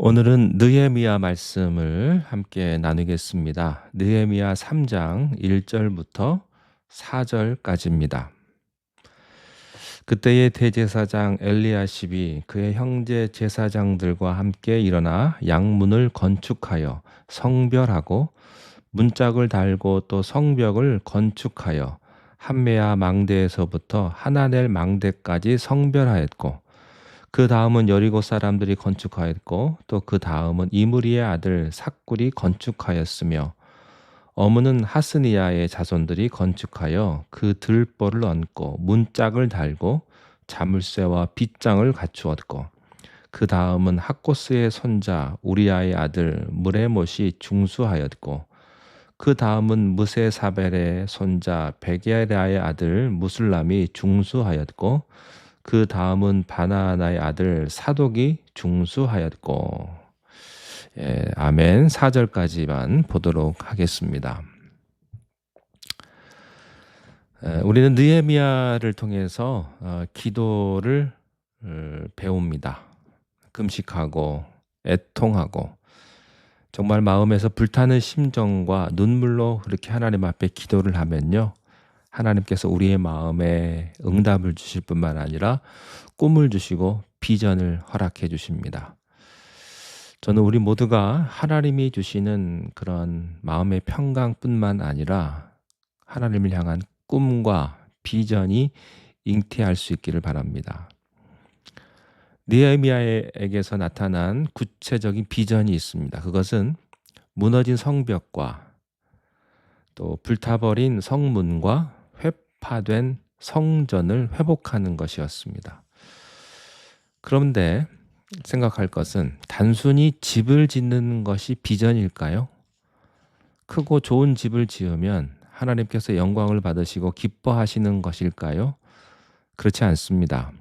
오늘은 느헤미야 말씀을 함께 나누겠습니다. 느헤미야 3장 1절부터 4절까지입니다. 그때의 대제사장 엘리야십이 그의 형제 제사장들과 함께 일어나 양문을 건축하여 성별하고 문짝을 달고 또 성벽을 건축하여 함메아 망대에서부터 하나넬 망대까지 성별하였고, 그 다음은 여리고 사람들이 건축하였고, 또 그 다음은 이므리의 아들 삭굴이 건축하였으며, 어무는 하스니야의 자손들이 건축하여 그 들보를 얹고 문짝을 달고 자물쇠와 빗장을 갖추었고, 그 다음은 학고스의 손자 우리아의 아들 무레못이 중수하였고, 그 다음은 무세사벨의 손자 베게라의 아들 무술람이 중수하였고, 그 다음은 바나나의 아들 사독이 중수하였고. 아멘. 4절까지만 보도록 하겠습니다. 우리는 느헤미야를 통해서 기도를 배웁니다. 금식하고 애통하고 정말 마음에서 불타는 심정과 눈물로 그렇게 하나님 앞에 기도를 하면요, 하나님께서 우리의 마음에 응답을 주실 뿐만 아니라 꿈을 주시고 비전을 허락해 주십니다. 저는 우리 모두가 하나님이 주시는 그런 마음의 평강뿐만 아니라 하나님을 향한 꿈과 비전이 잉태할 수 있기를 바랍니다. 느헤미야에게서 나타난 구체적인 비전이 있습니다. 그것은 무너진 성벽과 또 불타버린 성문과 회파된 성전을 회복하는 것이었습니다. 그런데 생각할 것은, 단순히 집을 짓는 것이 비전일까요? 크고 좋은 집을 지으면 하나님께서 영광을 받으시고 기뻐하시는 것일까요? 그렇지 않습니다.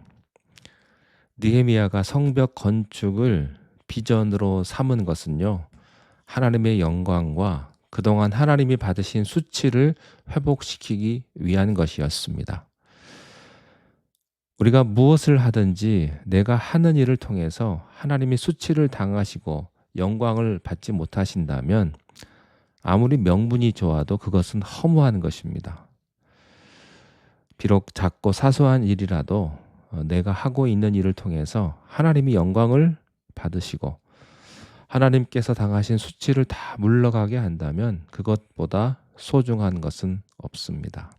느헤미야가 성벽 건축을 비전으로 삼은 것은요, 하나님의 영광과 그동안 하나님이 받으신 수치를 회복시키기 위한 것이었습니다. 우리가 무엇을 하든지 내가 하는 일을 통해서 하나님이 수치를 당하시고 영광을 받지 못하신다면 아무리 명분이 좋아도 그것은 허무한 것입니다. 비록 작고 사소한 일이라도 내가 하고 있는 일을 통해서 하나님이 영광을 받으시고 하나님께서 당하신 수치를 다 물러가게 한다면 그것보다 소중한 것은 없습니다.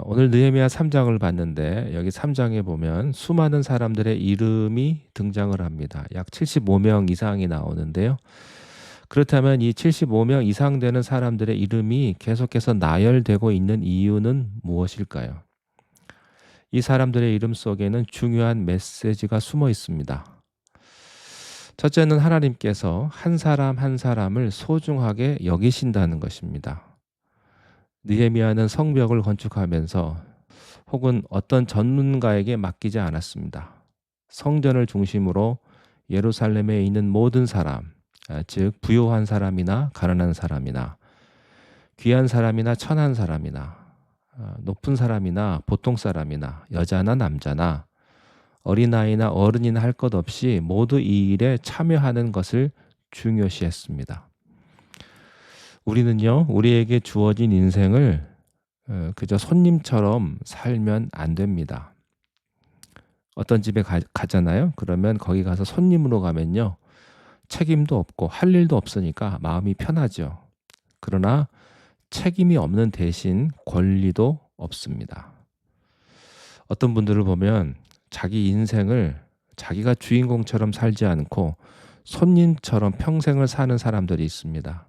오늘 느헤미야 3장을 봤는데, 여기 3장에 보면 수많은 사람들의 이름이 등장을 합니다. 약 75명 이상이 나오는데요. 그렇다면 이 75명 이상 되는 사람들의 이름이 계속해서 나열되고 있는 이유는 무엇일까요? 이 사람들의 이름 속에는 중요한 메시지가 숨어 있습니다. 첫째는 하나님께서 한 사람 한 사람을 소중하게 여기신다는 것입니다. 느헤미야는 성벽을 건축하면서 혹은 어떤 전문가에게 맡기지 않았습니다. 성전을 중심으로 예루살렘에 있는 모든 사람, 즉 부요한 사람이나 가난한 사람이나 귀한 사람이나 천한 사람이나 높은 사람이나 보통 사람이나 여자나 남자나 어린아이나 어른이나 할 것 없이 모두 이 일에 참여하는 것을 중요시했습니다. 우리는요, 우리에게 주어진 인생을 그저 손님처럼 살면 안 됩니다. 어떤 집에 가잖아요. 그러면 거기 가서 손님으로 가면요, 책임도 없고 할 일도 없으니까 마음이 편하죠. 그러나 책임이 없는 대신 권리도 없습니다. 어떤 분들을 보면 자기 인생을 자기가 주인공처럼 살지 않고 손님처럼 평생을 사는 사람들이 있습니다.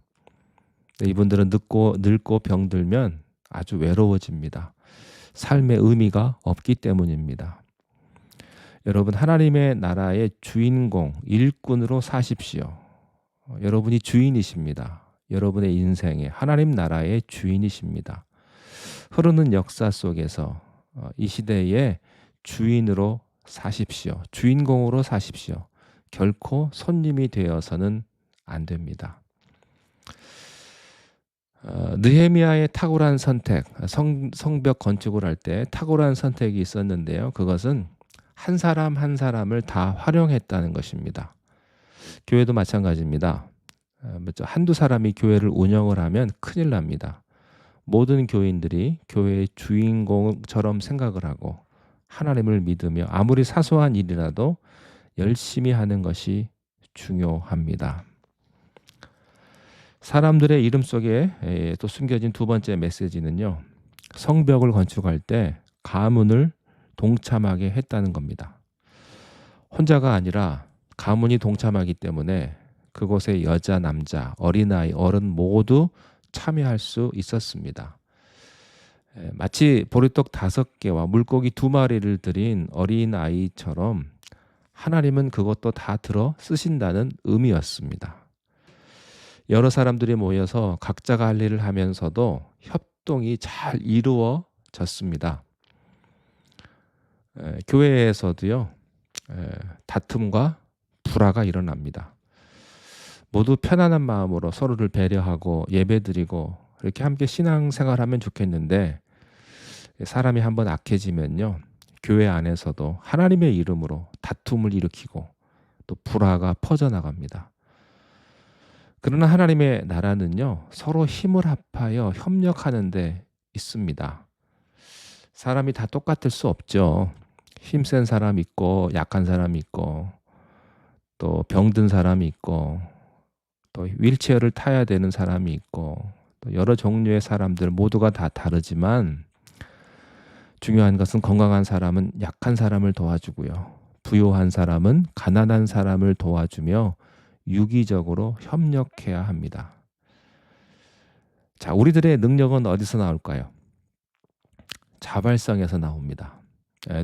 이분들은 늙고 병들면 아주 외로워집니다. 삶의 의미가 없기 때문입니다. 여러분, 하나님의 나라의 주인공, 일꾼으로 사십시오. 여러분이 주인이십니다. 여러분의 인생의 하나님 나라의 주인이십니다. 흐르는 역사 속에서 이 시대의 주인으로 사십시오. 주인공으로 사십시오. 결코 손님이 되어서는 안 됩니다. 느헤미야의 탁월한 선택, 성벽 건축을 할 때 탁월한 선택이 있었는데요. 그것은 한 사람 한 사람을 다 활용했다는 것입니다. 교회도 마찬가지입니다. 한두 사람이 교회를 운영을 하면 큰일 납니다. 모든 교인들이 교회의 주인공처럼 생각을 하고 하나님을 믿으며 아무리 사소한 일이라도 열심히 하는 것이 중요합니다. 사람들의 이름 속에 또 숨겨진 두 번째 메시지는요. 성벽을 건축할 때 가문을 동참하게 했다는 겁니다. 혼자가 아니라 가문이 동참하기 때문에 그곳에 여자, 남자, 어린아이, 어른 모두 참여할 수 있었습니다. 마치 보리떡 5개와 물고기 2마리를 들인 어린아이처럼 하나님은 그것도 다 들어 쓰신다는 의미였습니다. 여러 사람들이 모여서 각자가 할 일을 하면서도 협동이 잘 이루어졌습니다. 교회에서도요. 다툼과 불화가 일어납니다. 모두 편안한 마음으로 서로를 배려하고 예배드리고 이렇게 함께 신앙생활하면 좋겠는데 사람이 한번 악해지면요. 교회 안에서도 하나님의 이름으로 다툼을 일으키고 또 불화가 퍼져나갑니다. 그러나 하나님의 나라는요. 서로 힘을 합하여 협력하는 데 있습니다. 사람이 다 똑같을 수 없죠. 힘센 사람 있고 약한 사람 있고 또 병든 사람이 있고 또 휠체어를 타야 되는 사람이 있고 또 여러 종류의 사람들 모두가 다 다르지만 중요한 것은 건강한 사람은 약한 사람을 도와주고요. 부유한 사람은 가난한 사람을 도와주며 유기적으로 협력해야 합니다. 자, 우리들의 능력은 어디서 나올까요? 자발성에서 나옵니다.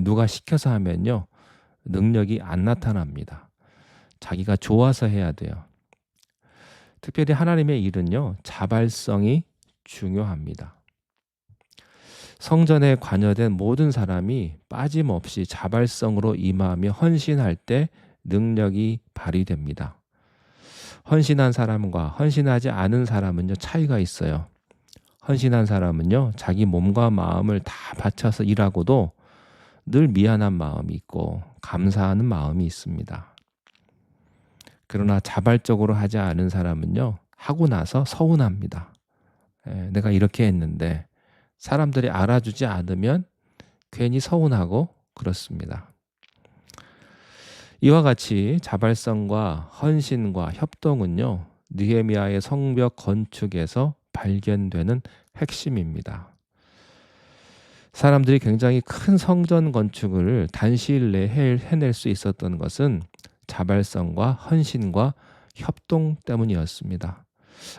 누가 시켜서 하면요. 능력이 안 나타납니다. 자기가 좋아서 해야 돼요. 특별히 하나님의 일은요. 자발성이 중요합니다. 성전에 관여된 모든 사람이 빠짐없이 자발성으로 임하며 헌신할 때 능력이 발휘됩니다. 헌신한 사람과 헌신하지 않은 사람은요. 차이가 있어요. 헌신한 사람은요. 자기 몸과 마음을 다 바쳐서 일하고도 늘 미안한 마음이 있고 감사하는 마음이 있습니다. 그러나 자발적으로 하지 않은 사람은요. 하고 나서 서운합니다. 내가 이렇게 했는데 사람들이 알아주지 않으면 괜히 서운하고 그렇습니다. 이와 같이 자발성과 헌신과 협동은요. 느헤미야의 성벽 건축에서 발견되는 핵심입니다. 사람들이 굉장히 큰 성전 건축을 단시일 내에 해낼 수 있었던 것은 자발성과 헌신과 협동 때문이었습니다.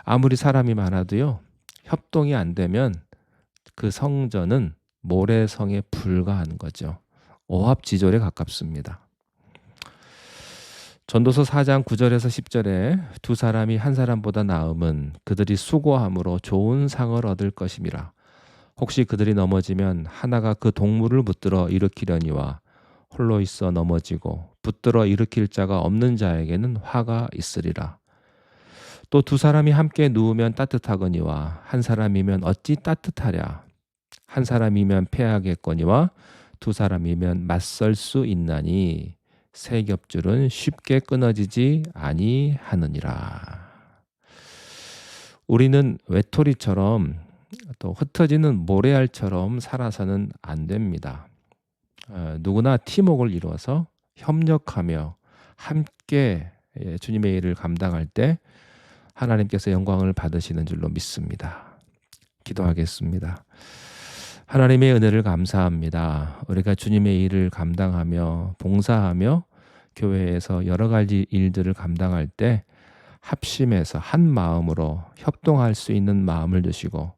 아무리 사람이 많아도요. 협동이 안 되면 그 성전은 모래성에 불과한 거죠. 오합지졸에 가깝습니다. 전도서 4장 9절에서 10절에 두 사람이 한 사람보다 나음은 그들이 수고함으로 좋은 상을 얻을 것임이라. 혹시 그들이 넘어지면 하나가 그 동물을 붙들어 일으키려니와 홀로 있어 넘어지고 붙들어 일으킬 자가 없는 자에게는 화가 있으리라. 또 두 사람이 함께 누우면 따뜻하거니와 한 사람이면 어찌 따뜻하랴. 한 사람이면 패하겠거니와 두 사람이면 맞설 수 있나니 세 겹줄은 쉽게 끊어지지 아니하느니라. 우리는 외톨이처럼 또 흩어지는 모래알처럼 살아서는 안 됩니다. 누구나 팀워크를 이루어서 협력하며 함께 주님의 일을 감당할 때 하나님께서 영광을 받으시는 줄로 믿습니다. 기도하겠습니다. 하나님의 은혜를 감사합니다. 우리가 주님의 일을 감당하며 봉사하며 교회에서 여러 가지 일들을 감당할 때 합심해서 한 마음으로 협동할 수 있는 마음을 주시고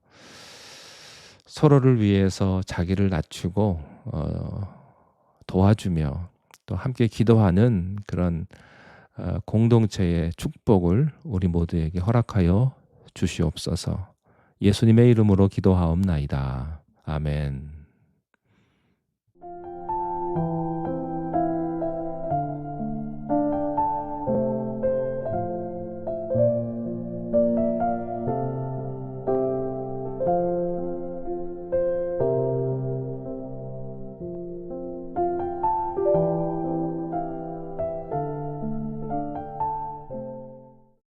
서로를 위해서 자기를 낮추고 도와주며 또 함께 기도하는 그런 공동체의 축복을 우리 모두에게 허락하여 주시옵소서. 예수님의 이름으로 기도하옵나이다. 아멘.